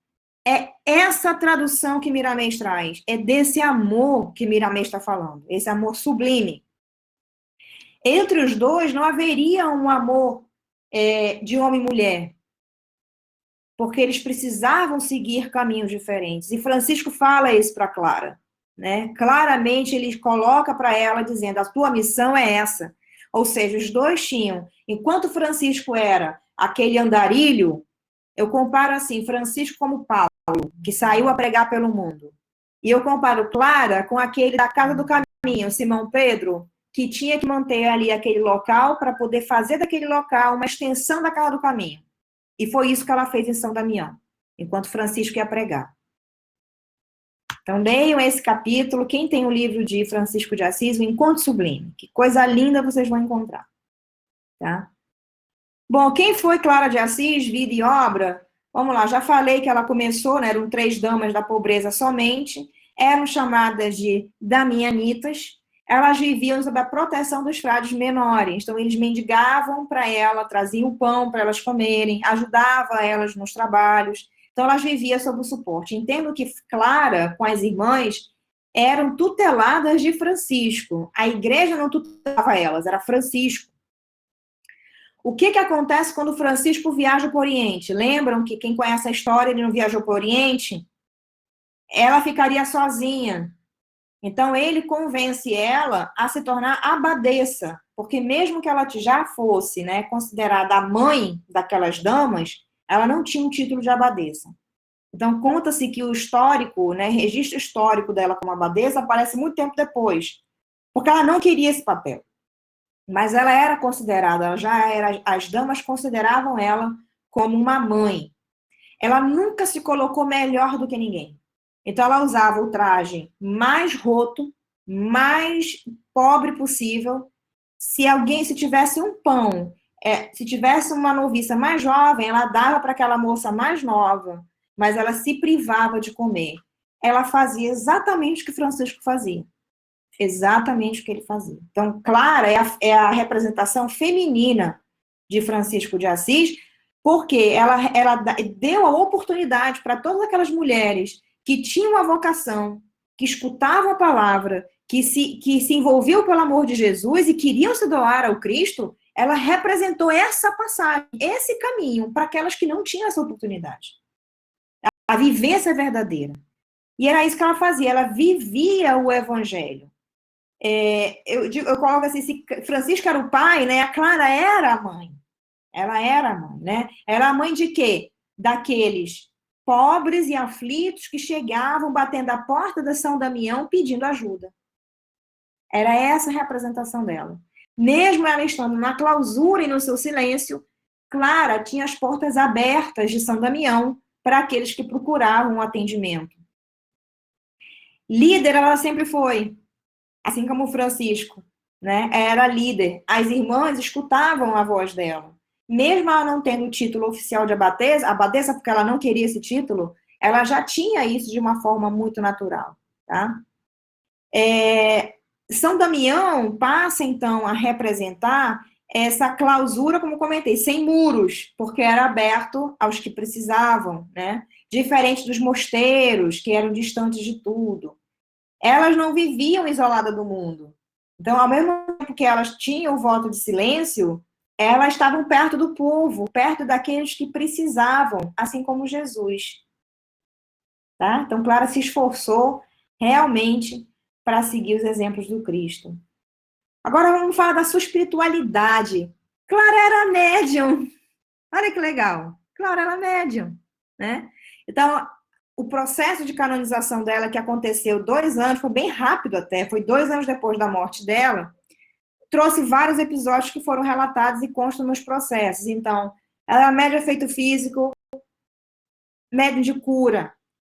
É essa tradução que Miramês traz, é desse amor que Miramês está falando, esse amor sublime. Entre os dois não haveria um amor de homem e mulher, porque eles precisavam seguir caminhos diferentes. E Francisco fala isso para Clara, né? Claramente ele coloca para ela dizendo: a tua missão é essa. Ou seja, os dois tinham, enquanto Francisco era aquele andarilho, eu comparo assim, Francisco como Paulo, que saiu a pregar pelo mundo. E eu comparo Clara com aquele da casa do caminho, Simão Pedro, que tinha que manter ali aquele local para poder fazer daquele local uma extensão da casa do caminho. E foi isso que ela fez em São Damião, enquanto Francisco ia pregar. Então, leiam esse capítulo. Quem tem o livro de Francisco de Assis, O Encontro Sublime. Que coisa linda vocês vão encontrar. Tá? Bom, quem foi Clara de Assis, vida e obra? Vamos lá, já falei que ela começou, né, eram 3 damas da pobreza somente, eram chamadas de damianitas. Elas viviam sob a proteção dos frades menores, então eles mendigavam para ela, traziam o pão para elas comerem, ajudavam elas nos trabalhos, então elas viviam sob o suporte. Entendo que Clara, com as irmãs, eram tuteladas de Francisco, a igreja não tutelava elas, era Francisco. O que acontece quando Francisco viaja para o Oriente? Lembram que quem conhece a história, ele não viajou para o Oriente? Ela ficaria sozinha. Então, ele convence ela a se tornar abadesa, porque mesmo que ela já fosse, né, considerada a mãe daquelas damas, ela não tinha um título de abadesa. Então, conta-se que o histórico, né, registro histórico dela como abadesa aparece muito tempo depois, porque ela não queria esse papel. Mas ela era considerada, ela já era, as damas consideravam ela como uma mãe. Ela nunca se colocou melhor do que ninguém. Então, ela usava o traje mais roto, mais pobre possível. Se tivesse um pão, se tivesse uma noviça mais jovem, ela dava para aquela moça mais nova, mas ela se privava de comer. Ela fazia exatamente o que Francisco fazia. Exatamente o que ele fazia. Então, Clara é a representação feminina de Francisco de Assis, porque ela deu a oportunidade para todas aquelas mulheres que tinham a vocação, que escutavam a palavra, que se envolviam pelo amor de Jesus e queriam se doar ao Cristo, ela representou essa passagem, esse caminho, para aquelas que não tinham essa oportunidade. A vivência verdadeira. E era isso que ela fazia, ela vivia o evangelho. Eu coloco assim, se Francisco era o pai, né, a Clara era a mãe. Ela era a mãe, né? Era a mãe de quê? Daqueles pobres e aflitos que chegavam batendo a porta da São Damião pedindo ajuda. Era essa a representação dela. Mesmo ela estando na clausura e no seu silêncio, Clara tinha as portas abertas de São Damião para aqueles que procuravam um atendimento. Líder ela sempre foi, assim como Francisco, né? Era líder. As irmãs escutavam a voz dela. Mesmo ela não tendo o título oficial de abadesa porque ela não queria esse título, ela já tinha isso de uma forma muito natural, tá? São Damião passa, então, a representar essa clausura, como comentei, sem muros, porque era aberto aos que precisavam, né? Diferente dos mosteiros, que eram distantes de tudo. Elas não viviam isoladas do mundo. Então, ao mesmo tempo que elas tinham o voto de silêncio, elas estavam perto do povo, perto daqueles que precisavam, assim como Jesus. Tá? Então, Clara se esforçou realmente para seguir os exemplos do Cristo. Agora vamos falar da sua espiritualidade. Clara era médium. Olha que legal. Clara era médium, né? Então, o processo de canonização dela, que aconteceu 2 anos, foi bem rápido até, foi 2 anos depois da morte dela, trouxe vários episódios que foram relatados e constam nos processos. Então, ela era médium de efeito físico, médium de cura,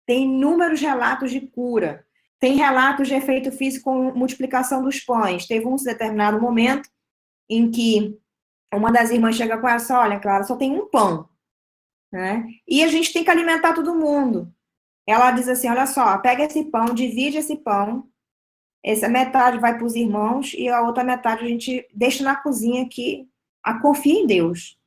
tem inúmeros relatos de cura, tem relatos de efeito físico com multiplicação dos pães. Teve um determinado momento em que uma das irmãs chega com ela e fala, olha, Clara, só tem um pão, né? E a gente tem que alimentar todo mundo. Ela diz assim, olha só, pega esse pão, divide esse pão, essa metade vai para os irmãos e a outra metade a gente deixa na cozinha que confia em Deus.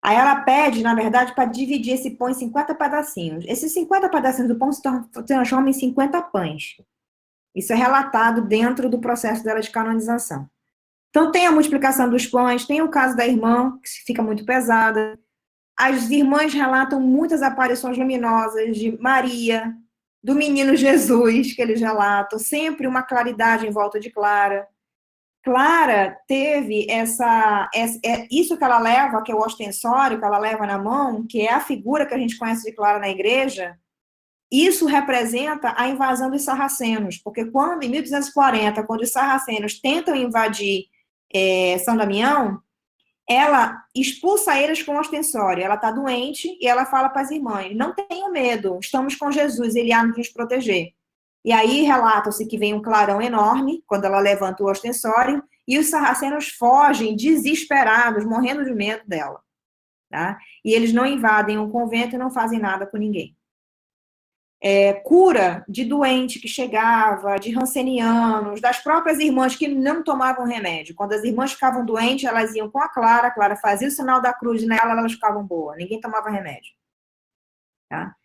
Aí ela pede, na verdade, para dividir esse pão em 50 pedacinhos. Esses 50 pedacinhos do pão se transformam em 50 pães. Isso é relatado dentro do processo dela de canonização. Então, tem a multiplicação dos pães, tem o caso da irmã, que fica muito pesada. As irmãs relatam muitas aparições luminosas de Maria, do menino Jesus, que eles relatam, sempre uma claridade em volta de Clara. Clara teve isso que ela leva, que é o ostensório, que ela leva na mão, que é a figura que a gente conhece de Clara na igreja, isso representa a invasão dos sarracenos, porque quando, em 1240, quando os sarracenos tentam invadir São Damião, ela expulsa eles com o ostensório, ela está doente, e ela fala para as irmãs, não tenham medo, estamos com Jesus, ele há de nos proteger. E aí relata-se que vem um clarão enorme, quando ela levanta o ostensório, e os sarracenos fogem desesperados, morrendo de medo dela. Tá? E eles não invadem o convento e não fazem nada com ninguém. Cura de doente que chegava, de rancenianos, das próprias irmãs que não tomavam remédio. Quando as irmãs ficavam doentes, elas iam com a Clara fazia o sinal da cruz nela, elas ficavam boas, ninguém tomava remédio. Tá?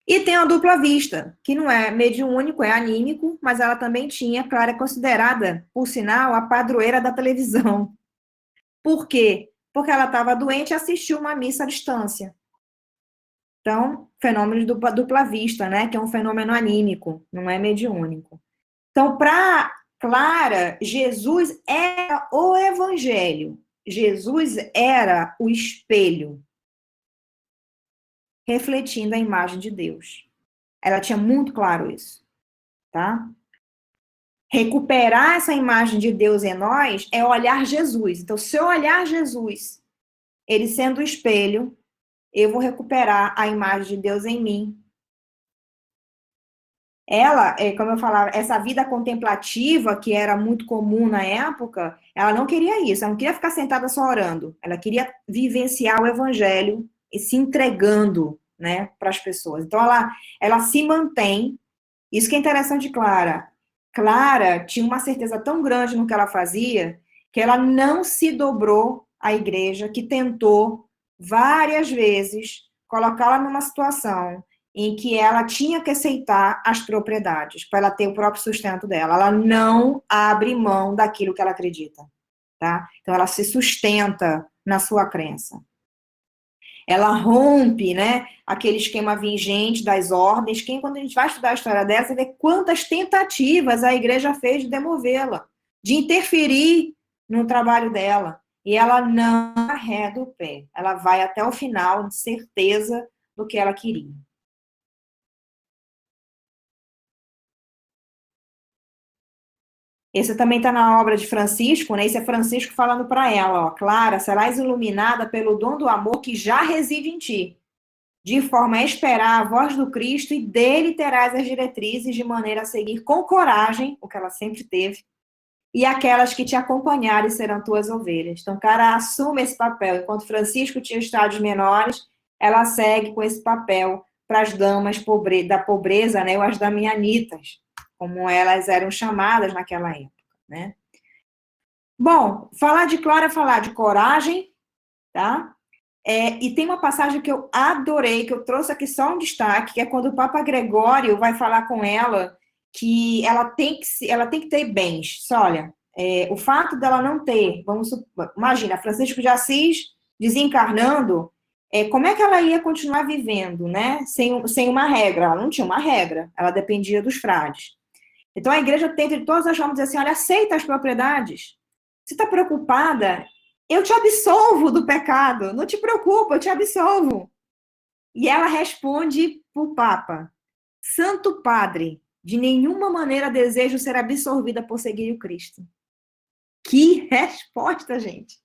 E tem a dupla vista, que não é mediúnico, é anímico, mas ela também tinha, Clara é considerada, por sinal, a padroeira da televisão. Por quê? Porque ela estava doente e assistiu uma missa à distância. Então, fenômeno de dupla vista, né? Que é um fenômeno anímico, não é mediúnico. Então, para Clara, Jesus era o evangelho. Jesus era o espelho, refletindo a imagem de Deus. Ela tinha muito claro isso, tá? Recuperar essa imagem de Deus em nós é olhar Jesus. Então, se eu olhar Jesus, ele sendo o espelho, eu vou recuperar a imagem de Deus em mim. Ela, como eu falava, essa vida contemplativa, que era muito comum na época, ela não queria isso, ela não queria ficar sentada só orando, ela queria vivenciar o evangelho e se entregando, né, para as pessoas. Então, ela se mantém, isso que é interessante de Clara. Clara tinha uma certeza tão grande no que ela fazia, que ela não se dobrou à igreja, que tentou várias vezes colocá-la numa situação em que ela tinha que aceitar as propriedades para ela ter o próprio sustento dela. Ela não abre mão daquilo que ela acredita, tá? Então ela se sustenta na sua crença. Ela rompe, né, aquele esquema vigente das ordens. Quando a gente vai estudar a história dela, você vê quantas tentativas a igreja fez de demovê-la, de interferir no trabalho dela. E ela não arreda o pé. Ela vai até o final, de certeza do que ela queria. Esse também está na obra de Francisco, né? Esse é Francisco falando para ela, ó, Clara, serás iluminada pelo dom do amor que já reside em ti, de forma a esperar a voz do Cristo e dele terás as diretrizes de maneira a seguir com coragem, o que ela sempre teve, e aquelas que te acompanharem serão tuas ovelhas. Então, cara, assume esse papel. Enquanto Francisco tinha estádios menores, ela segue com esse papel para as damas da pobreza, né, ou as damianitas, como elas eram chamadas naquela época, né? Bom, falar de Clara é falar de coragem, tá? E tem uma passagem que eu adorei, que eu trouxe aqui só um destaque, que é quando o Papa Gregório vai falar com ela que ela tem que ter bens. Só, olha, o fato dela não ter, imagina, Francisco de Assis desencarnando, como é que ela ia continuar vivendo, né? Sem uma regra. Ela não tinha uma regra, ela dependia dos frades. Então, a igreja tenta de todas as formas dizer assim, olha, aceita as propriedades. Você está preocupada? Eu te absolvo do pecado. Não te preocupa, eu te absolvo. E ela responde para o Papa, Santo Padre, de nenhuma maneira desejo ser absorvida por seguir o Cristo. Que resposta, gente!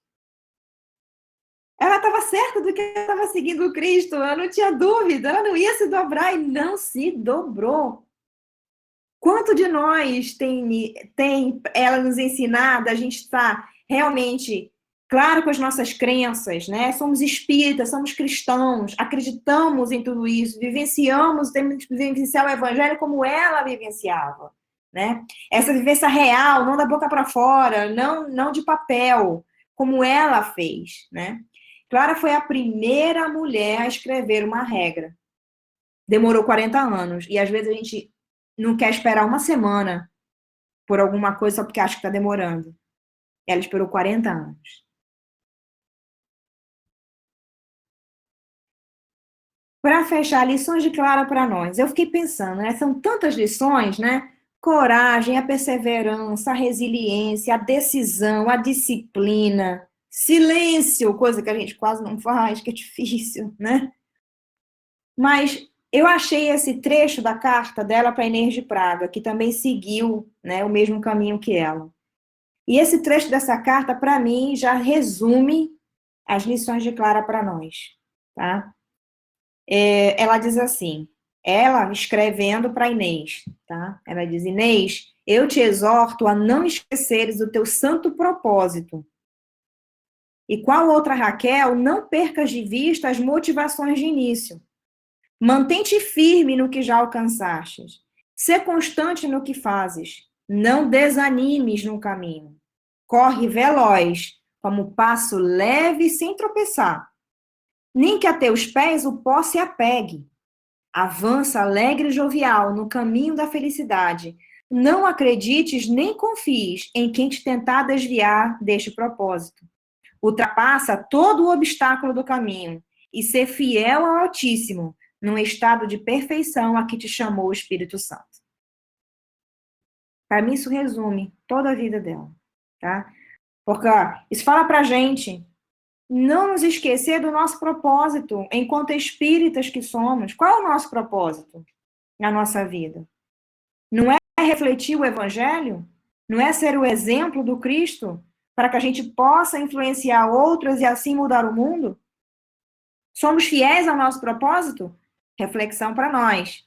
Ela estava certa do que estava seguindo o Cristo, ela não tinha dúvida, ela não ia se dobrar e não se dobrou. Quanto de nós tem ela nos ensinado, a gente está realmente claro com as nossas crenças, né? Somos espíritas, somos cristãos, acreditamos em tudo isso, vivenciamos, temos que vivenciar o evangelho como ela vivenciava, né? Essa vivência real, não da boca para fora, não de papel, como ela fez, né? Clara foi a primeira mulher a escrever uma regra. Demorou 40 anos. E às vezes a gente não quer esperar uma semana por alguma coisa só porque acha que está demorando. Ela esperou 40 anos. Para fechar, lições de Clara para nós. Eu fiquei pensando, né? São tantas lições, né? Coragem, a perseverança, a resiliência, a decisão, a disciplina, silêncio, coisa que a gente quase não faz, que é difícil, né? Mas eu achei esse trecho da carta dela para Inês de Praga, que também seguiu, né, o mesmo caminho que ela. E esse trecho dessa carta, para mim, já resume as lições de Clara para nós. Tá? Ela diz assim, ela escrevendo para Inês, tá? Ela diz, Inês, eu te exorto a não esqueceres o teu santo propósito. E qual outra, Raquel, não percas de vista as motivações de início. Mantém-te firme no que já alcançastes. Sê constante no que fazes. Não desanimes no caminho. Corre veloz, como passo leve sem tropeçar. Nem que a teus pés o pó se apegue. Avança alegre e jovial no caminho da felicidade. Não acredites nem confies em quem te tentar desviar deste propósito. Ultrapassa todo o obstáculo do caminho e ser fiel ao Altíssimo, num estado de perfeição a que te chamou o Espírito Santo. Para mim, isso resume toda a vida dela, tá? Porque isso fala pra gente não nos esquecer do nosso propósito enquanto espíritas que somos. Qual é o nosso propósito na nossa vida? Não é refletir o Evangelho? Não é ser o exemplo do Cristo para que a gente possa influenciar outros e assim mudar o mundo? Somos fiéis ao nosso propósito? Reflexão para nós.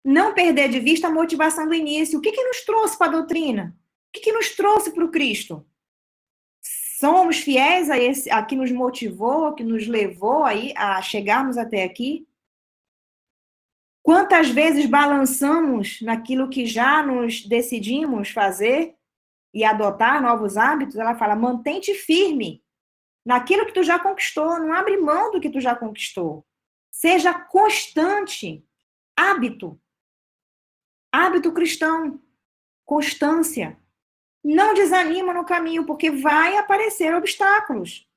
Não perder de vista a motivação do início. O que nos trouxe para a doutrina? O que nos trouxe para o Cristo? Somos fiéis a que nos motivou, que nos levou aí a chegarmos até aqui? Quantas vezes balançamos naquilo que já nos decidimos fazer e adotar novos hábitos? Ela fala, mantém-te firme naquilo que tu já conquistou, não abre mão do que tu já conquistou. Seja constante. Hábito cristão. Constância. Não desanima no caminho, porque vai aparecer obstáculos.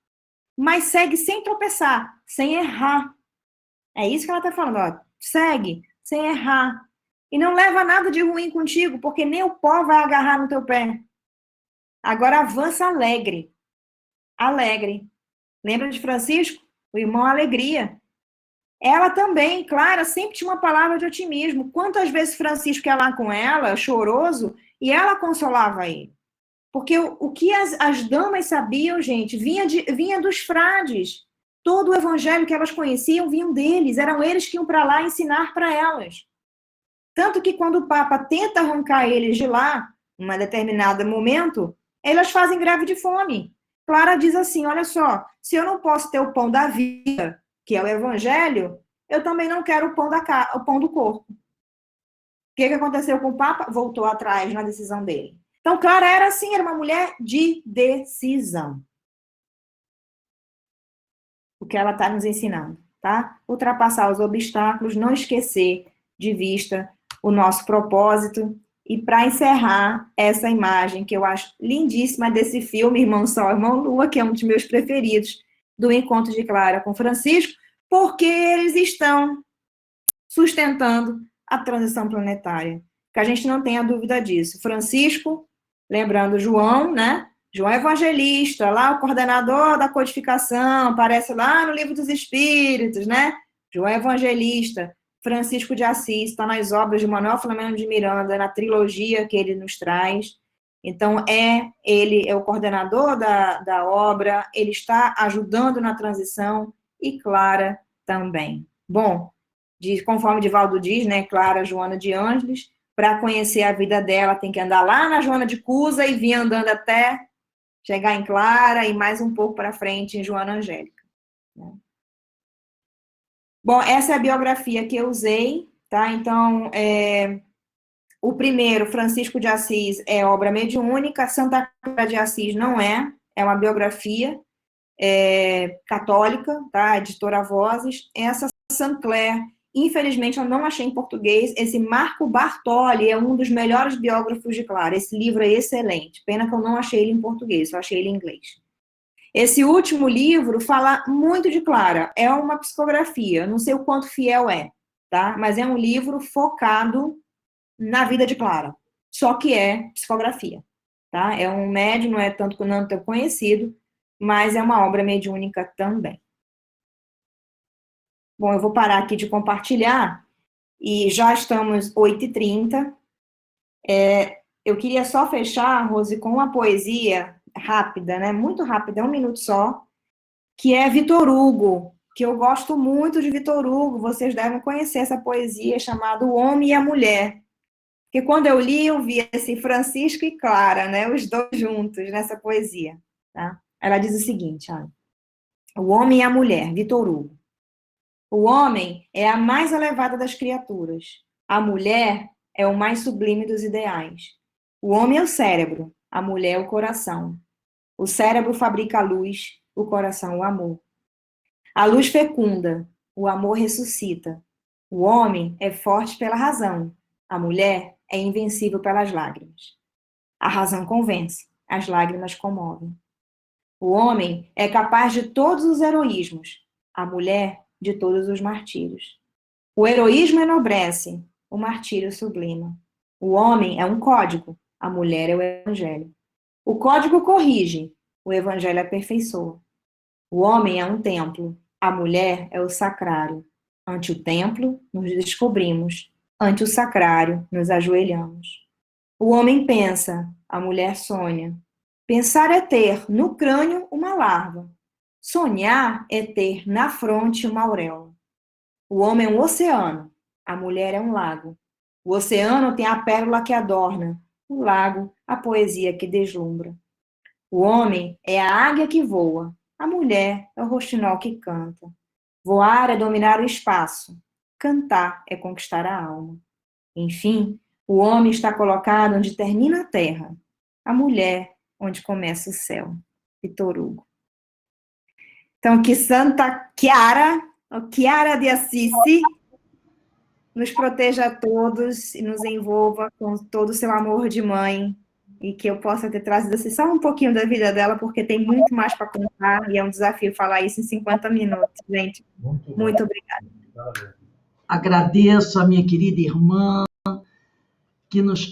Mas segue sem tropeçar, sem errar. É isso que ela está falando, ó. Segue, sem errar. E não leva nada de ruim contigo, porque nem o pó vai agarrar no teu pé. Agora avança alegre. Alegre. Lembra de Francisco? O irmão Alegria. Ela também, Clara, sempre tinha uma palavra de otimismo. Quantas vezes Francisco ia lá com ela, choroso, e ela consolava ele. Porque o que as damas sabiam, gente, vinha dos frades. Todo o evangelho que elas conheciam vinham deles. Eram eles que iam para lá ensinar para elas. Tanto que quando o Papa tenta arrancar eles de lá, em um determinado momento, elas fazem greve de fome. Clara diz assim, olha só, se eu não posso ter o pão da vida, que é o evangelho, eu também não quero o pão do corpo. O que aconteceu com o Papa? Voltou atrás na decisão dele. Então, Clara era assim, era uma mulher de decisão. O que ela está nos ensinando, tá? Ultrapassar os obstáculos, não esquecer de vista o nosso propósito. E para encerrar essa imagem que eu acho lindíssima desse filme, Irmão Sol, Irmão Lua, que é um dos meus preferidos, do Encontro de Clara com Francisco, porque eles estão sustentando a transição planetária. Que a gente não tenha dúvida disso. Francisco, lembrando João, né? João Evangelista, lá o coordenador da codificação, aparece lá no Livro dos Espíritos, né? João Evangelista, Francisco de Assis, está nas obras de Manuel Flamengo de Miranda, na trilogia que ele nos traz. Então, ele é o coordenador da obra, ele está ajudando na transição, e Clara também. Bom, conforme Divaldo diz, né, Clara Joana de Ângeles, para conhecer a vida dela, tem que andar lá na Joana de Cusa e vir andando até chegar em Clara e mais um pouco para frente em Joana Angélica. Bom, essa é a biografia que eu usei, tá? Então, o primeiro, Francisco de Assis, é obra mediúnica, Santa Clara de Assis não é uma biografia católica, tá? Editora Vozes. Essa Saint Clair, infelizmente, eu não achei em português. Esse Marco Bartoli é um dos melhores biógrafos de Clara. Esse livro é excelente. Pena que eu não achei ele em português, eu achei ele em inglês. Esse último livro fala muito de Clara. É uma psicografia, não sei o quanto fiel tá? Mas é um livro focado na vida de Clara. Só que é psicografia, tá? É um médium, não é tanto não tão conhecido, mas é uma obra mediúnica também. Bom, eu vou parar aqui de compartilhar e já estamos 8h30. Eu queria só fechar, Rose, com uma poesia rápida, né? Muito rápida, 1 minuto só, que é Vitor Hugo, que eu gosto muito de Vitor Hugo. Vocês devem conhecer essa poesia chamada O Homem e a Mulher. Porque quando eu li, eu vi assim, Francisco e Clara, né? Os dois juntos nessa poesia, tá? Ela diz o seguinte, olha. O Homem e a Mulher, Vitor Hugo. O homem é a mais elevada das criaturas. A mulher é o mais sublime dos ideais. O homem é o cérebro, a mulher é o coração. O cérebro fabrica a luz, o coração o amor. A luz fecunda, o amor ressuscita. O homem é forte pela razão, a mulher é invencível pelas lágrimas. A razão convence, as lágrimas comovem. O homem é capaz de todos os heroísmos, a mulher de todos os martírios. O heroísmo enobrece, o martírio sublima. O homem é um código, a mulher é o evangelho. O código corrige, o evangelho aperfeiçoa. O homem é um templo, a mulher é o sacrário. Ante o templo, nos descobrimos. Ante o sacrário, nos ajoelhamos. O homem pensa, a mulher sonha. Pensar é ter no crânio uma larva. Sonhar é ter na fronte uma auréola. O homem é um oceano, a mulher é um lago. O oceano tem a pérola que adorna, o lago, a poesia que deslumbra. O homem é a águia que voa, a mulher é o roxinol que canta. Voar é dominar o espaço, cantar é conquistar a alma. Enfim, o homem está colocado onde termina a terra, a mulher onde começa o céu. Vitor Hugo. Então, que Santa Chiara de Assis, nos proteja a todos e nos envolva com todo o seu amor de mãe, e que eu possa ter trazido assim, só um pouquinho da vida dela, porque tem muito mais para contar, e é um desafio falar isso em 50 minutos, gente. Muito obrigada. Agradeço a minha querida irmã,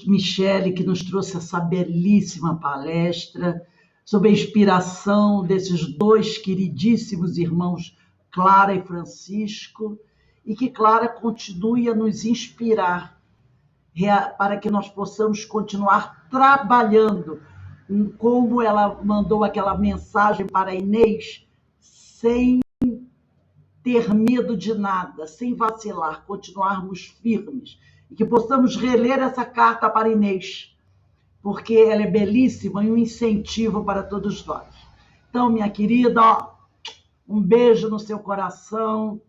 Michele, que nos trouxe essa belíssima palestra sobre a inspiração desses dois queridíssimos irmãos, Clara e Francisco, e que Clara continue a nos inspirar para que nós possamos continuar trabalhando, como ela mandou aquela mensagem para Inês, sem ter medo de nada, sem vacilar, continuarmos firmes, e que possamos reler essa carta para Inês, porque ela é belíssima e um incentivo para todos nós. Então, minha querida, um beijo no seu coração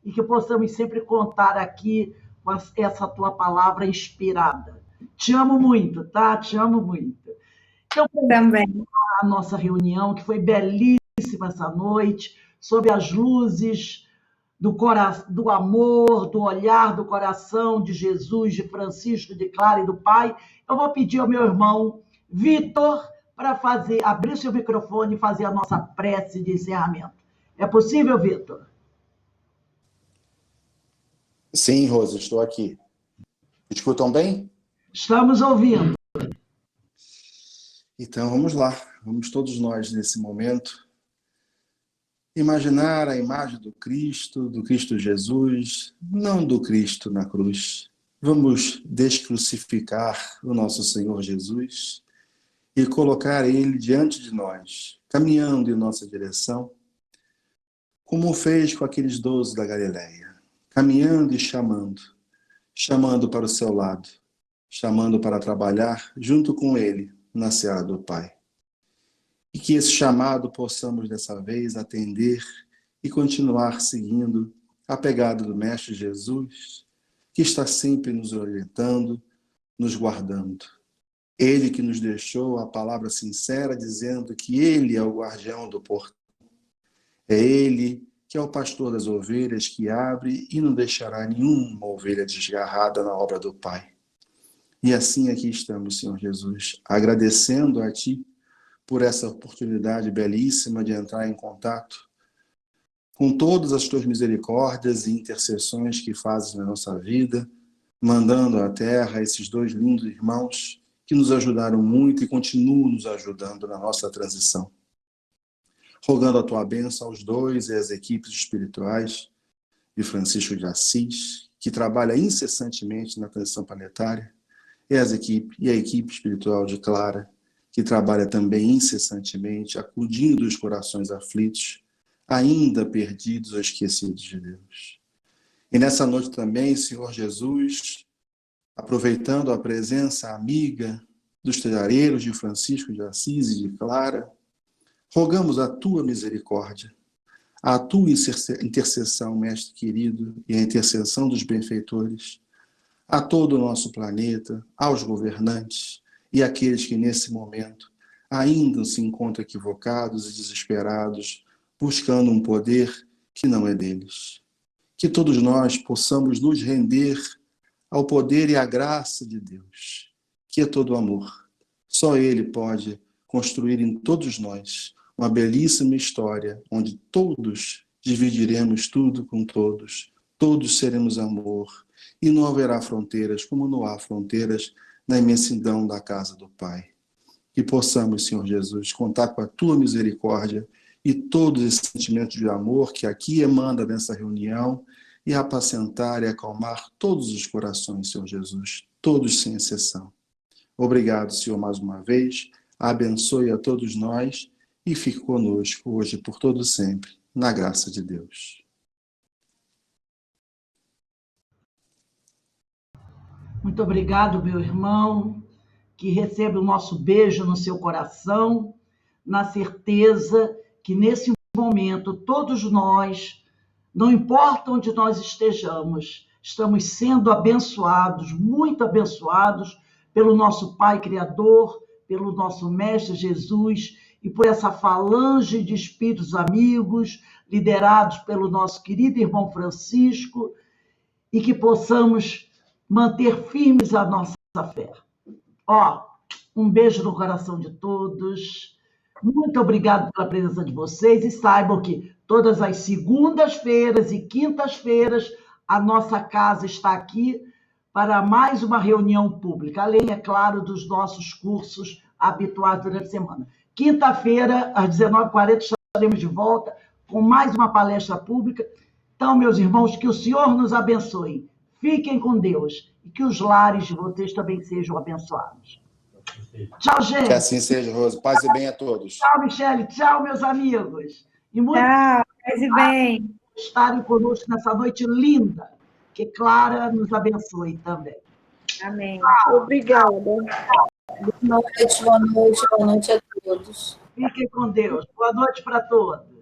e que possamos sempre contar aqui com essa tua palavra inspirada. Te amo muito, tá? Te amo muito. Então, também a nossa reunião, que foi belíssima essa noite, sob as luzes do amor, do olhar, do coração de Jesus, de Francisco, de Clara e do Pai, eu vou pedir ao meu irmão Vitor para abrir seu microfone e fazer a nossa prece de encerramento. É possível, Vitor? Sim, Rosa, estou aqui. Escutam bem? Estamos ouvindo. Então, vamos lá. Vamos todos nós, nesse momento, imaginar a imagem do Cristo Jesus, não do Cristo na cruz. Vamos descrucificar o nosso Senhor Jesus e colocar Ele diante de nós, caminhando em nossa direção, como fez com aqueles 12 da Galileia, caminhando e chamando para o seu lado, chamando para trabalhar junto com Ele na seara do Pai. E que esse chamado possamos dessa vez atender e continuar seguindo a pegada do Mestre Jesus, que está sempre nos orientando, nos guardando. Ele que nos deixou a palavra sincera dizendo que Ele é o guardião do portão. É Ele que é o pastor das ovelhas, que abre e não deixará nenhuma ovelha desgarrada na obra do Pai. E assim aqui estamos, Senhor Jesus, agradecendo a Ti por essa oportunidade belíssima de entrar em contato com todas as Tuas misericórdias e intercessões que fazes na nossa vida, mandando à terra esses 2 lindos irmãos que nos ajudaram muito e continuam nos ajudando na nossa transição. Rogando a Tua bênção aos 2 e às equipes espirituais de Francisco de Assis, que trabalha incessantemente na transição planetária, e a equipe espiritual de Clara, que trabalha também incessantemente, acudindo os corações aflitos, ainda perdidos ou esquecidos de Deus. E nessa noite também, Senhor Jesus, aproveitando a presença amiga dos teareiros de Francisco de Assis e de Clara, rogamos a Tua misericórdia, a Tua intercessão, Mestre querido, e a intercessão dos benfeitores, a todo o nosso planeta, aos governantes e àqueles que nesse momento ainda se encontram equivocados e desesperados, buscando um poder que não é deles. Que todos nós possamos nos render ao poder e à graça de Deus, que é todo amor. Só Ele pode construir em todos nós uma belíssima história, onde todos dividiremos tudo com todos, todos seremos amor, e não haverá fronteiras, como não há fronteiras na imensidão da casa do Pai. Que possamos, Senhor Jesus, contar com a Tua misericórdia e todos esses sentimentos de amor que aqui emana nessa reunião e apacentar e acalmar todos os corações, Senhor Jesus, todos sem exceção. Obrigado, Senhor, mais uma vez. Abençoe a todos nós e fique conosco hoje por todo sempre, na graça de Deus. Muito obrigado, meu irmão, que receba o nosso beijo no seu coração, na certeza que nesse momento todos nós, não importa onde nós estejamos, estamos sendo abençoados, muito abençoados pelo nosso Pai Criador, pelo nosso Mestre Jesus e por essa falange de espíritos amigos, liderados pelo nosso querido irmão Francisco, e que possamos manter firmes a nossa fé. Um beijo no coração de todos. Muito obrigado pela presença de vocês e saibam que todas as segundas-feiras e quintas-feiras a nossa casa está aqui para mais uma reunião pública, além, é claro, dos nossos cursos habituais durante a semana. Quinta-feira, às 19h40, estaremos de volta com mais uma palestra pública. Então, meus irmãos, que o Senhor nos abençoe. Fiquem com Deus e que os lares de vocês também sejam abençoados. Tchau, gente. Que assim seja, Rosa. Paz e bem a todos. Tchau, Michele. Tchau, meus amigos. E muito Tchau, paz e bem. Estarem conosco nessa noite linda. Que Clara nos abençoe também. Amém. Obrigada. Boa noite a todos. Fiquem com Deus. Boa noite para todos.